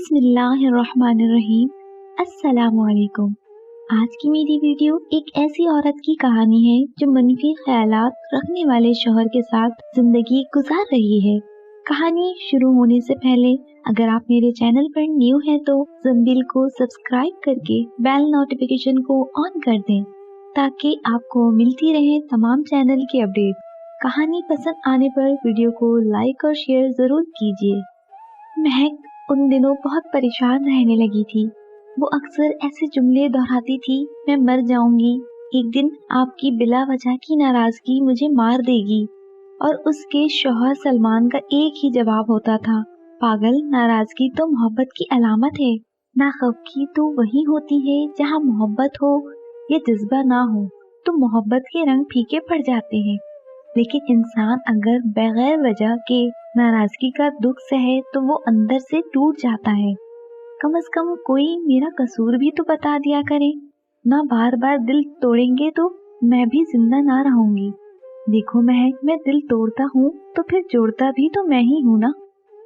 बिस्मिल्लाहिर्रहमानिर्रहीम। अस्सलाम वालेकुम। आज की मेरी वीडियो एक ऐसी औरत की कहानी है जो मनफी ख्यालात रखने वाले शौहर के साथ जिंदगी गुजार रही है। कहानी शुरू होने से पहले अगर आप मेरे चैनल पर न्यू हैं तो ज़ंबील को सब्सक्राइब करके बेल नोटिफिकेशन को ऑन कर दें ताकि आपको मिलती रहे तमाम चैनल की अपडेट। कहानी पसंद आने पर वीडियो को लाइक और शेयर जरूर कीजिए। महक उन दिनों बहुत परेशान रहने लगी थी। वो अक्सर ऐसे जुमले दोहराती थी, मैं मर जाऊंगी, एक दिन आपकी बिला वजह की नाराजगी मुझे मार देगी। और उसके शौहर सलमान का एक ही जवाब होता था, पागल, नाराजगी तो मोहब्बत की अलामत है। नाखुशी तो वही होती है जहाँ मोहब्बत हो या जज्बा ना हो तो मोहब्बत के रंग फीके पड़ जाते हैं। लेकिन इंसान अगर बगैर वजह के नाराजगी का दुख सहे तो वो अंदर से टूट जाता है। कम से कम कोई मेरा कसूर भी तो बता दिया करे, ना बार बार दिल तोड़ेंगे तो मैं भी जिंदा ना रहूंगी। देखो महक, मैं दिल तोड़ता हूँ तो फिर जोड़ता भी तो मैं ही हूँ ना।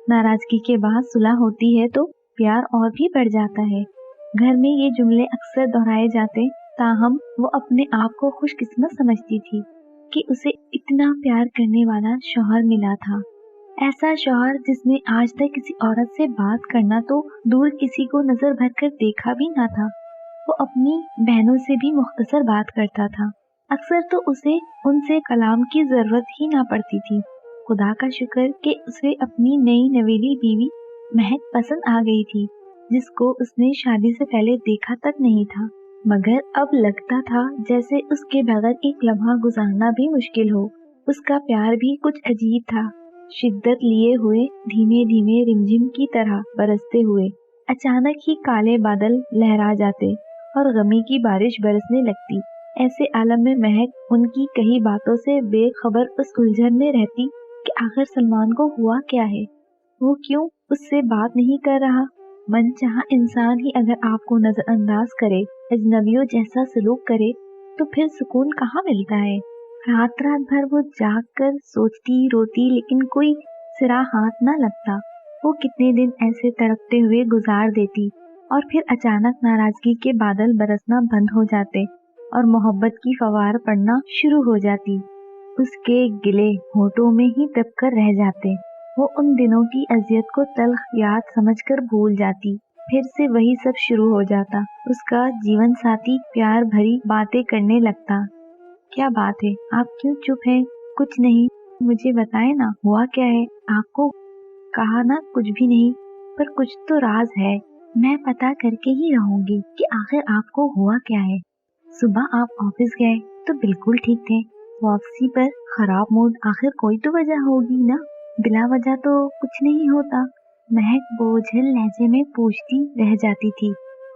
नाराजगी के बाद सुलह होती है तो प्यार और भी बढ़ जाता है। घर में ये जुमले अक्सर दोहराए जाते, ताहम वो अपने आप को खुशकिस्मत समझती थी कि उसे इतना प्यार करने वाला शौहर मिला था। ऐसा शौहर जिसने आज तक किसी औरत से बात करना तो दूर किसी को नजर भर कर देखा भी ना था। वो अपनी बहनों से भी मुख्तसर बात करता था। अक्सर तो उसे उनसे कलाम की जरूरत ही ना पड़ती थी। खुदा का शुक्र कि उसे अपनी नई नवेली बीवी महक पसंद आ गई थी, जिसको उसने शादी से पहले देखा तक नहीं था। मगर अब लगता था जैसे उसके बगैर एक लम्हा गुजारना भी मुश्किल हो। उसका प्यार भी कुछ अजीब था, शिद्दत लिए हुए, धीमे धीमे रिमझिम की तरह बरसते हुए। अचानक ही काले बादल लहरा जाते और गमी की बारिश बरसने लगती। ऐसे आलम में महक उनकी कई बातों से बेखबर उस उलझन में रहती कि आखिर सलमान को हुआ क्या है, वो क्यों उससे बात नहीं कर रहा। मनचाहा इंसान ही अगर आपको नजरअंदाज करे, अजनबियों जैसा सलूक करे, तो फिर सुकून कहाँ मिलता है। रात रात भर वो जाग कर सोचती रोती, लेकिन कोई सिरा हाथ न लगता। वो कितने दिन ऐसे तड़पते हुए गुजार देती और फिर अचानक नाराजगी के बादल बरसना बंद हो जाते और मोहब्बत की फवार पड़ना शुरू हो जाती। उसके गिले होठों में ही दब कर रह जाते। वो उन दिनों की अजियत को तल्ख याद समझकर भूल जाती। फिर से वही सब शुरू हो जाता। उसका जीवन साथी प्यार भरी बातें करने लगता। क्या बात है, आप क्यों चुप हैं? कुछ नहीं, मुझे बताएं ना, हुआ क्या है आपको? कहा ना कुछ भी नहीं, पर कुछ तो राज है। मैं पता करके ही रहूंगी कि आखिर आपको हुआ क्या है। सुबह आप ऑफिस गए तो बिल्कुल ठीक थे, वापसी पर खराब मूड, आखिर कोई तो वजह होगी ना, बिला वजह तो कुछ नहीं होता। महक बोझिल लहजे में पूछती रह जाती थी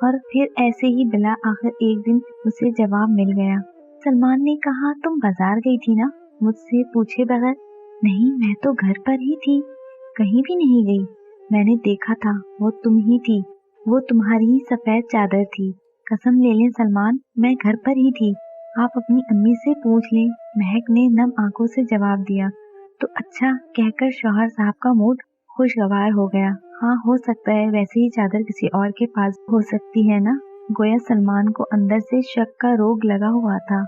और फिर ऐसे ही बिला आखिर एक दिन उसे जवाब मिल गया। सलमान ने कहा, तुम बाजार गई थी ना, मुझसे पूछे बगैर? नहीं, मैं तो घर पर ही थी, कहीं भी नहीं गई। मैंने देखा था, वो तुम ही थी, वो तुम्हारी ही सफेद चादर थी। कसम ले लें सलमान, मैं घर पर ही थी, आप अपनी अम्मी से पूछ लें। महक ने नम आंखों से जवाब दिया। तो अच्छा कहकर शौहर साहब का मूड खुशगवार हो गया। हाँ, हो सकता है वैसे ही चादर किसी और के पास हो सकती है ना। गोया सलमान को अंदर से शक का रोग लगा हुआ था।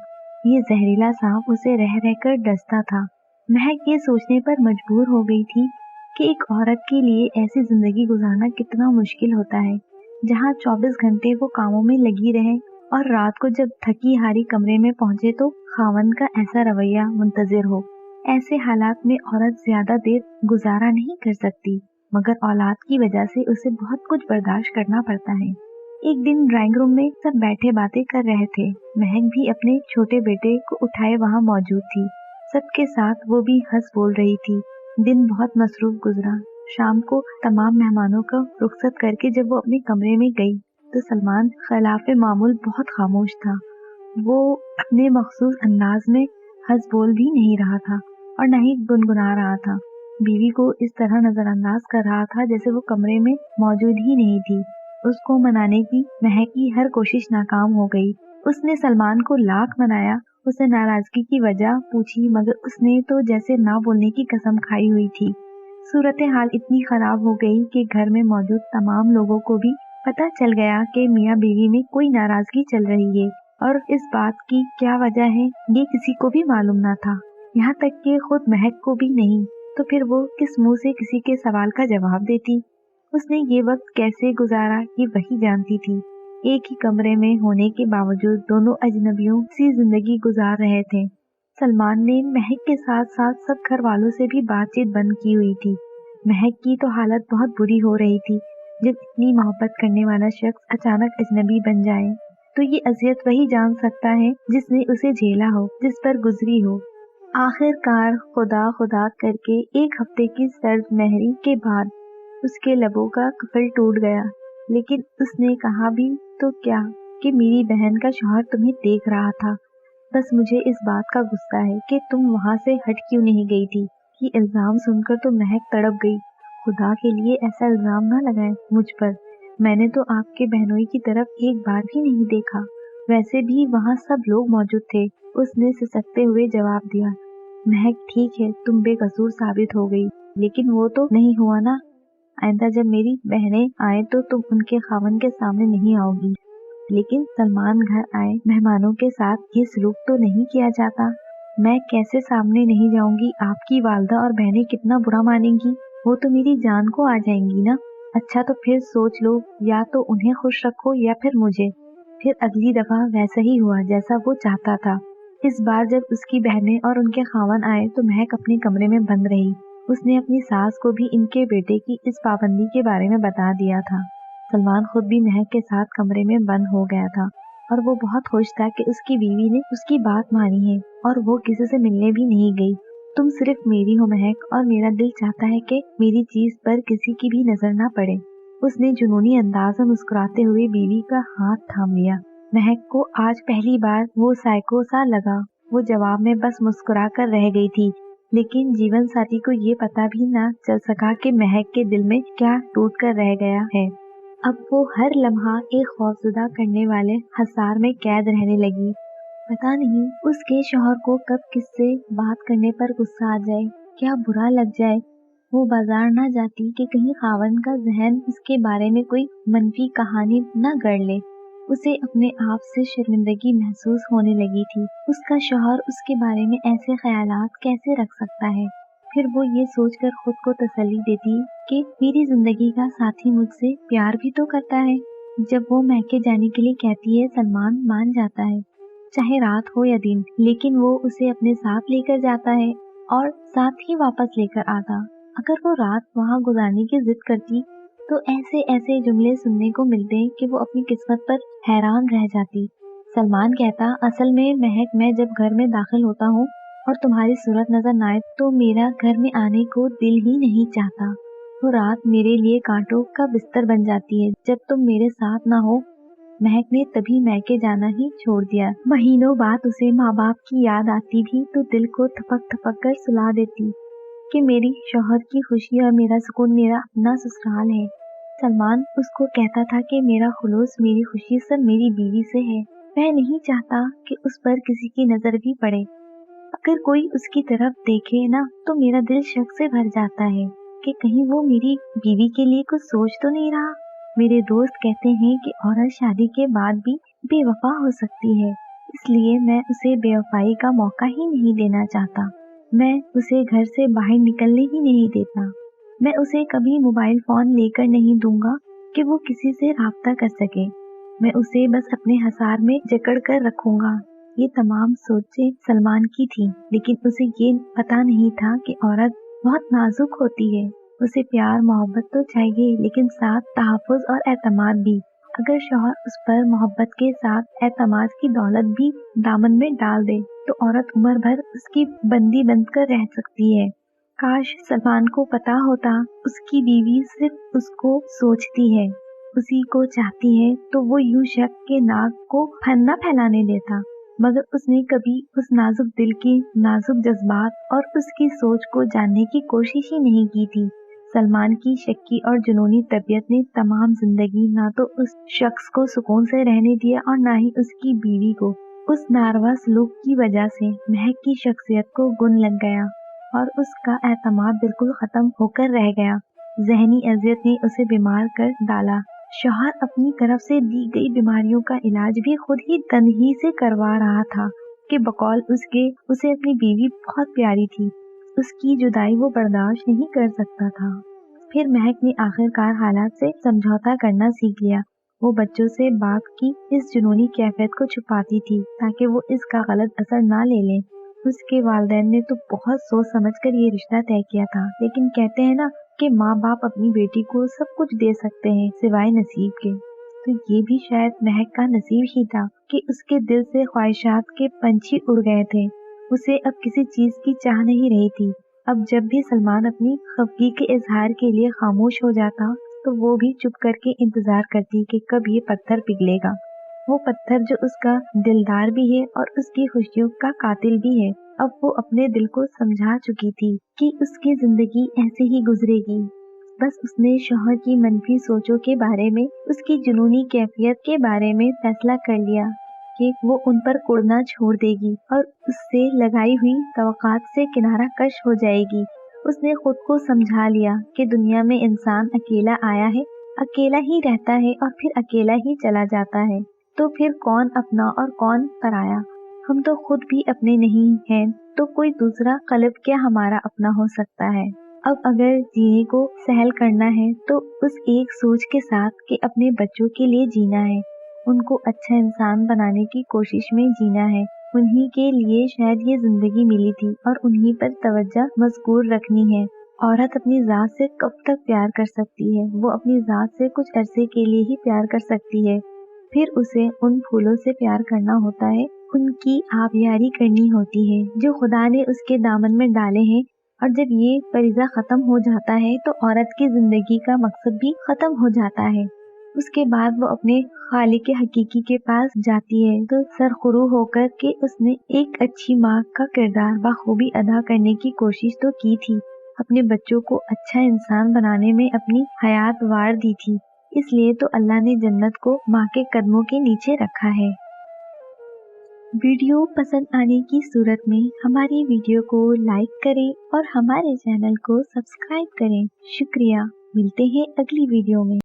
ये जहरीला सांप उसे रह रहकर डसता था। महक ये सोचने पर मजबूर हो गई थी कि एक औरत के लिए ऐसी जिंदगी गुजारना कितना मुश्किल होता है, जहाँ 24 घंटे वो कामों में लगी रहे और रात को जब थकी हारी कमरे में पहुंचे तो खावंद का ऐसा रवैया मुंतजिर हो। ऐसे हालात में औरत ज्यादा देर गुजारा नहीं कर सकती, मगर औलाद की वजह से उसे बहुत कुछ बर्दाश्त करना पड़ता है। एक दिन ड्राइंग रूम में सब बैठे बातें कर रहे थे। महक भी अपने छोटे बेटे को उठाए वहाँ मौजूद थी। सबके साथ वो भी हंस बोल रही थी। दिन बहुत मसरूफ गुजरा। शाम को तमाम मेहमानों को रुखसत करके जब वो अपने कमरे में गई तो सलमान खिलाफे मामूल बहुत खामोश था। वो अपने मखसूस अंदाज में हंस बोल भी नहीं रहा था और न ही गुनगुना रहा था। बीवी को इस तरह नजरअंदाज कर रहा था जैसे वो कमरे में मौजूद ही नहीं थी। उसको मनाने की महक की हर कोशिश नाकाम हो गई। उसने सलमान को लाख मनाया, उसे नाराजगी की वजह पूछी, मगर उसने तो जैसे ना बोलने की कसम खाई हुई थी। सूरत हाल इतनी खराब हो गई कि घर में मौजूद तमाम लोगों को भी पता चल गया कि मियाँ बीवी में कोई नाराजगी चल रही है और इस बात की क्या वजह है ये किसी को भी मालूम न था, यहाँ तक कि खुद महक को भी नहीं। तो फिर वो किस मुंह से किसी के सवाल का जवाब देती? उसने ये वक्त कैसे गुजारा ये वही जानती थी। एक ही कमरे में होने के बावजूद दोनों अजनबियों सी जिंदगी गुजार रहे थे। सलमान ने महक के साथ साथ सब घर वालों से भी बातचीत बंद की हुई थी। महक की तो हालत बहुत बुरी हो रही थी। जब इतनी मोहब्बत करने वाला शख्स अचानक अजनबी बन जाए तो ये अजियत वही जान सकता है जिसने उसे झेला हो, जिस पर गुजरी हो। आखिरकार खुदा खुदा करके एक हफ्ते की सर्द मेहरी के बाद उसके लबों का कफल टूट गया, लेकिन उसने कहा भी तो क्या कि मेरी बहन का शौहर तुम्हें देख रहा था। बस मुझे इस बात का गुस्सा है कि तुम वहाँ से हट क्यों नहीं गई थी। कि इल्जाम सुनकर तो महक तड़प गई। खुदा के लिए ऐसा इल्जाम ना लगाएं मुझ पर। मैंने तो आपके बहनोई की तरफ एक बार भी नहीं देखा। वैसे भी वहाँ सब लोग मौजूद थे, उसने सिसकते हुए जवाब दिया। महक ठीक है, तुम बेकसूर साबित हो गई, लेकिन वो तो नहीं हुआ ना। आइंदा जब मेरी बहनें आए तो तुम उनके खावन के सामने नहीं आओगी। लेकिन सलमान घर आए मेहमानों के साथ ये सलूक तो नहीं किया जाता। मैं कैसे सामने नहीं जाऊंगी? आपकी वालदा और बहनें कितना बुरा मानेंगी। वो तो मेरी जान को आ जाएंगी ना। अच्छा तो फिर सोच लो, या तो उन्हें खुश रखो या फिर मुझे। फिर अगली दफा वैसा ही हुआ जैसा वो चाहता था। इस बार जब उसकी बहनें और उनके खावन आए तो महक अपने कमरे में बंद रही। उसने अपनी सास को भी इनके बेटे की इस पाबंदी के बारे में बता दिया था। सलमान खुद भी महक के साथ कमरे में बंद हो गया था और वो बहुत खुश था कि उसकी बीवी ने उसकी बात मानी है और वो किसी से मिलने भी नहीं गई। तुम सिर्फ मेरी हो महक, और मेरा दिल चाहता है कि मेरी चीज पर किसी की भी नजर ना पड़े। उसने जुनूनी अंदाज में मुस्कुराते हुए बीवी का हाथ थाम लिया। महक को आज पहली बार वो साइको सा लगा। वो जवाब में बस मुस्कुरा कर रह गई थी, लेकिन जीवन साथी को ये पता भी ना चल सका कि महक के दिल में क्या टूट कर रह गया है। अब वो हर लम्हा एक खौफजदा करने वाले हसार में कैद रहने लगी। पता नहीं उसके शौहर को कब किससे बात करने पर गुस्सा आ जाए, क्या बुरा लग जाए। वो बाजार ना जाती कि कहीं खावन का जहन उसके बारे में कोई मनफी कहानी न गढ़ ले। उसे अपने आप से शर्मिंदगी महसूस होने लगी थी। उसका शौहर उसके बारे में ऐसे ख्यालात कैसे रख सकता है। फिर वो ये सोचकर खुद को तसल्ली देती कि मेरी जिंदगी का साथी मुझसे प्यार भी तो करता है। जब वो मैके जाने के लिए कहती है सलमान मान जाता है, चाहे रात हो या दिन, लेकिन वो उसे अपने साथ लेकर जाता है और साथ ही वापस लेकर आता। अगर वो रात वहाँ गुजारने की जिद करती तो ऐसे ऐसे जुमले सुनने को मिलते कि वो अपनी किस्मत पर हैरान रह जाती। सलमान कहता, असल में महक, मैं जब घर में दाखिल होता हूँ और तुम्हारी सूरत नजर न आए तो मेरा घर में आने को दिल ही नहीं चाहता। वो रात मेरे लिए कांटों का बिस्तर बन जाती है जब तुम मेरे साथ ना हो। महक ने तभी मैके जाना ही छोड़ दिया। महीनों बाद उसे माँ बाप की याद आती भी तो दिल को थपक थपक कर सुला देती कि मेरी शौहर की खुशी और मेरा सुकून मेरा अपना ससुराल है। सलमान उसको कहता था कि मेरा खुलूस, मेरी खुशी सब मेरी बीवी से है। मैं नहीं चाहता कि उस पर किसी की नजर भी पड़े। अगर कोई उसकी तरफ देखे ना तो मेरा दिल शक से भर जाता है कि कहीं वो मेरी बीवी के लिए कुछ सोच तो नहीं रहा। मेरे दोस्त कहते हैं कि औरत शादी के बाद भी बेवफा हो सकती है, इसलिए मैं उसे बेवफाई का मौका ही नहीं देना चाहता। मैं उसे घर से बाहर निकलने ही नहीं देता। मैं उसे कभी मोबाइल फोन लेकर नहीं दूंगा कि वो किसी से राब्ता कर सके। मैं उसे बस अपने हसार में जकड़ कर रखूंगा। ये तमाम सोचें सलमान की थी, लेकिन उसे ये पता नहीं था कि औरत बहुत नाजुक होती है। उसे प्यार मोहब्बत तो चाहिए, लेकिन साथ तहफ़्फ़ुज़ और एतमाद भी। अगर शौहर उस पर मोहब्बत के साथ एतमाद की दौलत भी दामन में डाल दे तो औरत उम्र भर उसकी बंदी बनकर रह सकती है। काश सलमान को पता होता उसकी बीवी सिर्फ उसको सोचती है, उसी को चाहती है, तो वो यूं शक के नाक को फन्ना फैलाने देता। मगर उसने कभी उस नाजुक दिल के नाजुक जज्बात और उसकी सोच को जानने की कोशिश ही नहीं की थी। सलमान की शक्की और जुनूनी तबीयत ने तमाम जिंदगी ना तो उस शख्स को सुकून से रहने दिया और ना ही उसकी बीवी को। उस नारवा सलूक की वजह से महक की शख्सियत को गुन लग गया और उसका एतमाद बिल्कुल खत्म होकर रह गया। ज़हनी अजियत ने उसे बीमार कर डाला। शौहर अपनी तरफ से दी गई बीमारियों का इलाज भी खुद ही तन्ही से करवा रहा था कि बकौल उसे अपनी बीवी बहुत प्यारी थी। उसकी जुदाई वो बर्दाश्त नहीं कर सकता था। फिर महक ने आखिरकार हालात से समझौता करना सीख लिया। वो बच्चों से बाप की इस जुनूनी कैफियत को छुपाती थी ताकि वो इसका गलत असर ना ले लें। उसके वालिदैन ने तो बहुत सोच समझ कर ये रिश्ता तय किया था, लेकिन कहते हैं ना कि माँ बाप अपनी बेटी को सब कुछ दे सकते हैं सिवाय नसीब के। तो ये भी शायद महक का नसीब ही था कि उसके दिल से ख्वाहिशात के पंछी उड़ गए थे। उसे अब किसी चीज की चाह नहीं रही थी। अब जब भी सलमान अपनी खफगी के इजहार के लिए खामोश हो जाता तो वो भी चुप करके इंतजार करती कि कब ये पत्थर पिघलेगा। वो पत्थर जो उसका दिलदार भी है और उसकी खुशियों का कातिल भी है। अब वो अपने दिल को समझा चुकी थी कि उसकी जिंदगी ऐसे ही गुजरेगी। बस उसने शौहर की मनफी सोचों के बारे में, उसकी जुनूनी कैफियत के बारे में फैसला कर लिया कि वो उन पर कुड़ना छोड़ देगी और उससे लगाई हुई तवक्कात से किनारा कश हो जाएगी। उसने खुद को समझा लिया कि दुनिया में इंसान अकेला आया है, अकेला ही रहता है और फिर अकेला ही चला जाता है। तो फिर कौन अपना और कौन पराया? हम तो खुद भी अपने नहीं हैं, तो कोई दूसरा कल्ब क्या हमारा अपना हो सकता है? अब अगर जीने को सहल करना है तो उस एक सोच के साथ कि अपने बच्चों के लिए जीना है, उनको अच्छा इंसान बनाने की कोशिश में जीना है। उन्हीं के लिए शायद ये जिंदगी मिली थी और उन्हीं पर तवज्जो मज़कूर रखनी है। औरत अपनी जात से कब तक प्यार कर सकती है? वो अपनी जात से कुछ अरसे के लिए ही प्यार कर सकती है, फिर उसे उन फूलों से प्यार करना होता है, उनकी आबियारी करनी होती है जो खुदा ने उसके दामन में डाले हैं। और जब ये फरीज़ा खत्म हो जाता है तो औरत की जिंदगी का मकसद भी खत्म हो जाता है। उसके बाद वो अपने खालिक हकीकी के पास जाती है तो सरखुरू होकर के उसने एक अच्छी माँ का किरदार बखूबी अदा करने की कोशिश तो की थी, अपने बच्चों को अच्छा इंसान बनाने में अपनी हयात वार दी थी। इसलिए तो अल्लाह ने जन्नत को माँ के कदमों के नीचे रखा है। वीडियो पसंद आने की सूरत में हमारी वीडियो को लाइक करें और हमारे चैनल को सब्सक्राइब करें। शुक्रिया। मिलते हैं अगली वीडियो में।